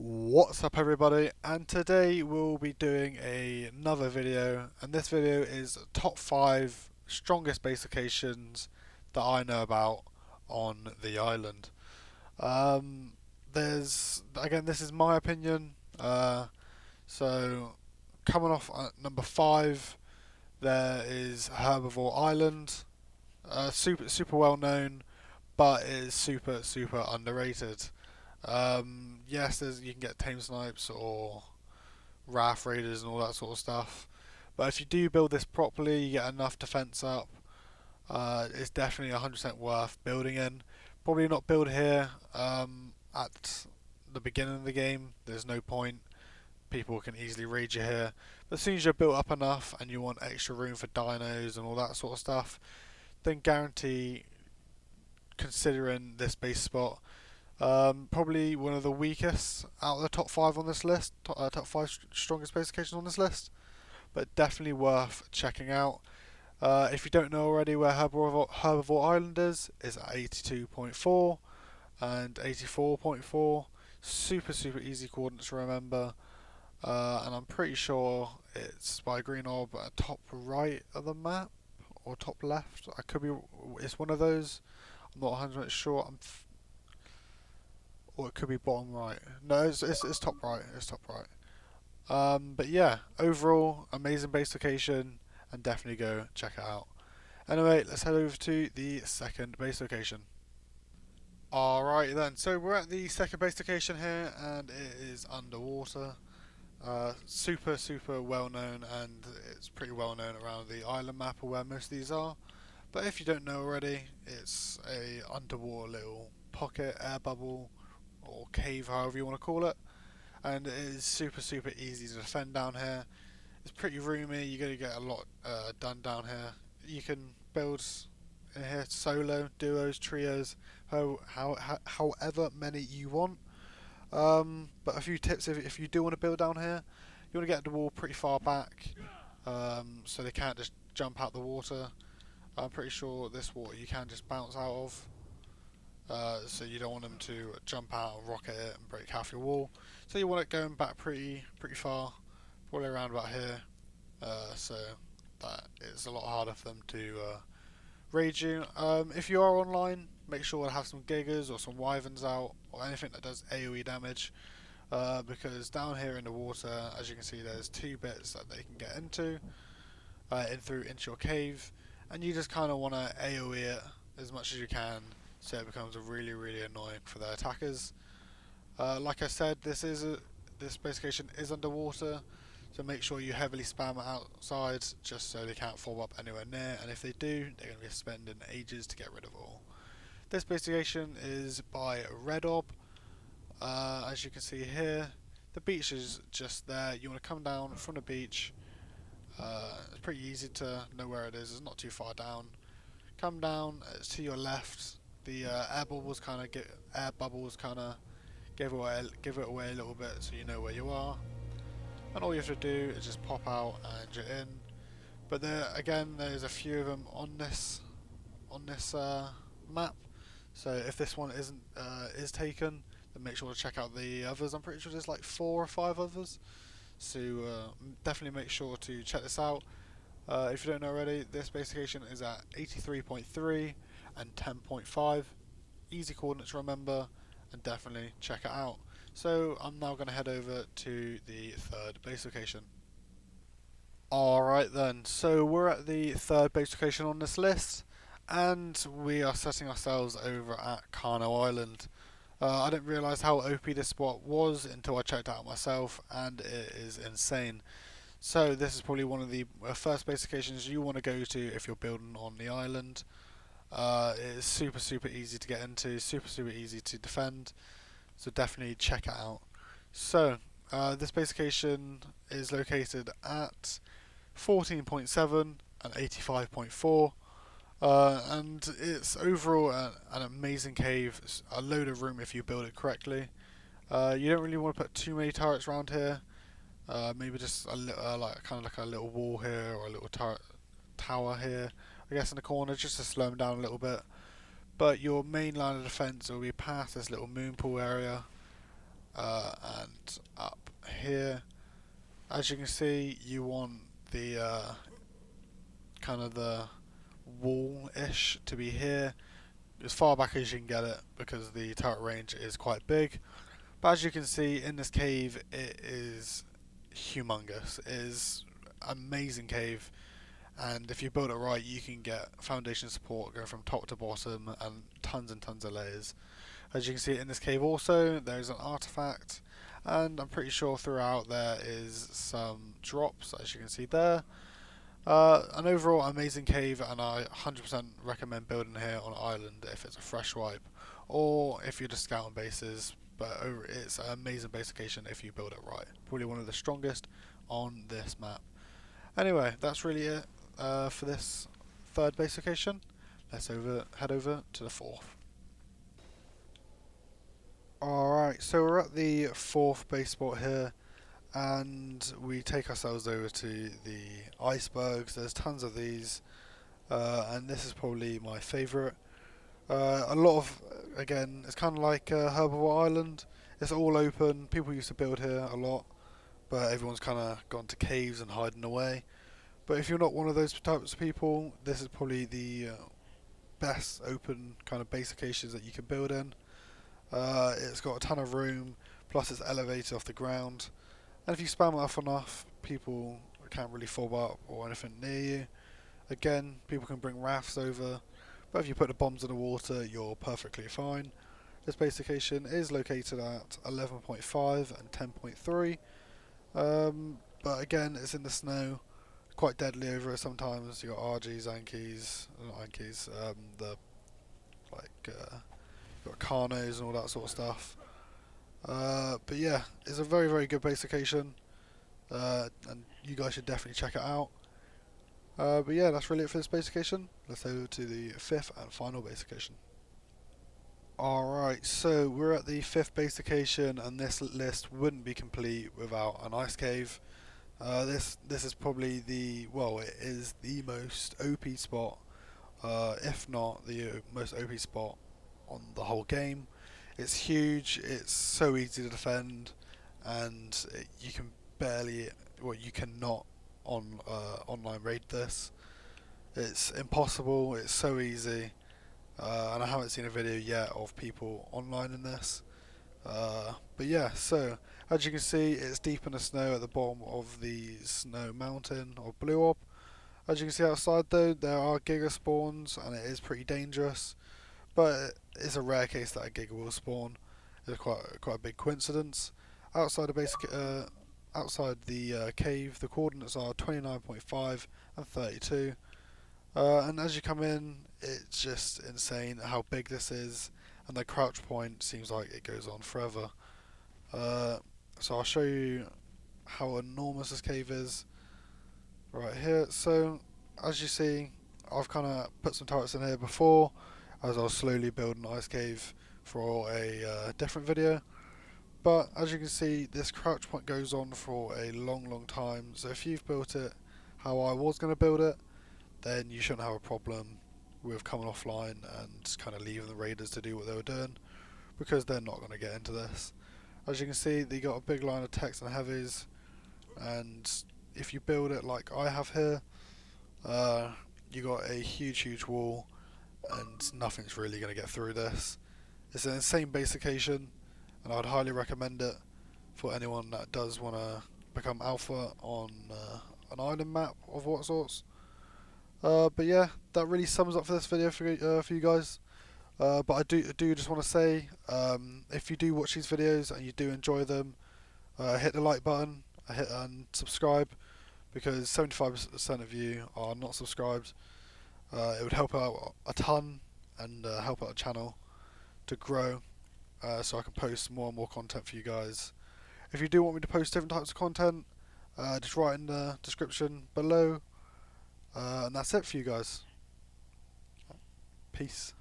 What's up everybody, and today we'll be doing another video, and this video is top 5 strongest base locations that I know about on the island. Again, this is my opinion, so coming off at number 5 there is Herbivore Island, super well known, but it is super underrated. Yes, you can get tame snipes or raft raiders and all that sort of stuff. But if you do build this properly, you get enough defense up. It's definitely 100% worth building in. Probably not build here at the beginning of the game. There's no point. People can easily raid you here. But as soon as you're built up enough and you want extra room for dinos and all that sort of stuff, then guarantee considering this base spot. Probably one of the weakest out of the top 5 on this list, top 5 strongest base locations on this list, but definitely worth checking out. If you don't know already where Herbivore Island is, it's at 82.4 and 84.4. Super easy coordinates to remember, and I'm pretty sure it's by green orb at top right of the map or top left. I could be, it's one of those. I'm not 100% sure. Or it could be bottom right. No, it's top right. It's top right. But yeah, overall, amazing base location, and definitely go check it out. Anyway, let's head over to the second base location. Alright then, so we're at the second base location here, and it is underwater. Super well known, and it's pretty well known around the island map of where most of these are. But if you don't know already, it's a underwater little pocket air bubble or cave, however you want to call it, and it is super easy to defend down here. It's pretty roomy. You're going to get a lot done down here. You can build in here solo, duos, trios, however many you want. But a few tips: if you do want to build down here, you want to get the wall pretty far back, so they can't just jump out the water. I'm pretty sure this water you can just bounce out of. So you don't want them to jump out and rocket it and break half your wall. So you want it going back pretty far, probably around about here. So that it's a lot harder for them to raid you. If you are online, make sure to have some giggers or some wyverns out or anything that does AoE damage. Because down here in the water, as you can see, there's 2 bits that they can get into your cave, and you just kind of want to AoE it as much as you can, so it becomes really annoying for their attackers. Like I said, this base location is underwater, so make sure you heavily spam it outside, just so they can't form up anywhere near, and if they do, they're going to be spending ages to get rid of all. This base location is by Red Orb. As you can see here, the beach is just there. You want to come down from the beach. It's pretty easy to know where it is. It's not too far down. Come down. It's to your left. The air bubbles kind of give it away a little bit, so you know where you are. And all you have to do is just pop out and you're in. But there's a few of them on this map. So if this one is taken, then make sure to check out the others. I'm pretty sure there's like 4 or 5 others. So definitely make sure to check this out. If you don't know already, this base location is at 83.3 and 10.5. Easy coordinates to remember, and definitely check it out. So I'm now going to head over to the third base location. Alright then, so we're at the third base location on this list, and we are setting ourselves over at Kano Island. I didn't realise how OP this spot was until I checked it out myself, and it is insane. So this is probably one of the first base locations you want to go to if you're building on the island. It is super easy to get into, super easy to defend, so definitely check it out. So this base location is located at 14.7 and 85.4. And it's overall an amazing cave, a load of room if you build it correctly. You don't really want to put too many turrets around here. Maybe just a little, like a little wall here or a little tower here, I guess in the corner, just to slow them down a little bit. But your main line of defense will be past this little moon pool area, and up here. As you can see, you want the kind of the wall-ish to be here, as far back as you can get it, because the turret range is quite big. But as you can see in this cave, it is humongous. It is an amazing cave, and if you build it right, you can get foundation support going from top to bottom and tons of layers. As you can see in this cave also, there's an artifact, and I'm pretty sure throughout there is some drops, as you can see there. An overall amazing cave, and I 100% recommend building here on an island if it's a fresh wipe, or if you're just scouting bases. But it's an amazing base location if you build it right. Probably one of the strongest on this map. Anyway, that's really it for this third base location. Let's head over to the fourth. Alright, so we're at the fourth base spot here, and we take ourselves over to the Icebergs. There's tons of these, and this is probably my favourite. A lot of, again, it's kind of like Herbivore Island. It's all open. People used to build here a lot, but everyone's kind of gone to caves and hiding away. But if you're not one of those types of people, this is probably the best open kind of base locations that you can build in. It's got a ton of room, plus it's elevated off the ground, and if you spam it up enough, people can't really fob up or anything near you. Again, people can bring rafts over, but if you put the bombs in the water, you're perfectly fine. This base location is located at 11.5 and 10.3, but again, it's in the snow, quite deadly over it sometimes. You got RGs, Ankies, not Ankies, the like. Got Carnos and all that sort of stuff. But yeah, it's a very good base location, and you guys should definitely check it out. But yeah, that's really it for this base location. Let's go to the fifth and final base location. Alright, so we're at the fifth base location, and this list wouldn't be complete without an ice cave. This is probably it is the most OP spot, if not the most OP spot on the whole game. It's huge, it's so easy to defend, and you can you cannot online raid this. It's impossible, it's so easy, and I haven't seen a video yet of people online in this. But yeah, so as you can see, it's deep in the snow at the bottom of the snow mountain or blue orb. As you can see outside though, there are giga spawns, and it is pretty dangerous. But it's a rare case that a giga will spawn. It's quite a big coincidence. Outside the cave, the coordinates are 29.5 and 32. And as you come in, it's just insane how big this is, and the crouch point seems like it goes on forever. So I'll show you how enormous this cave is right here. So as you see, I've kind of put some turrets in here before, as I was slowly building an ice cave for a different video. But as you can see, this crouch point goes on for a long time, so if you've built it how I was going to build it, then you shouldn't have a problem with coming offline and kind of leaving the raiders to do what they were doing, because they're not going to get into this. As you can see, they got a big line of techs and heavies, and if you build it like I have here, you got a huge wall, and nothing's really going to get through this. It's an insane base location, and I'd highly recommend it for anyone that does want to become alpha on an island map of what sorts. But yeah, that really sums up for this video for you guys. But I do just want to say, if you do watch these videos and you do enjoy them, hit the like button, and subscribe, because 75% of you are not subscribed. It would help out a ton, and help out the channel to grow, so I can post more and more content for you guys. If you do want me to post different types of content, just write in the description below, and that's it for you guys. Peace.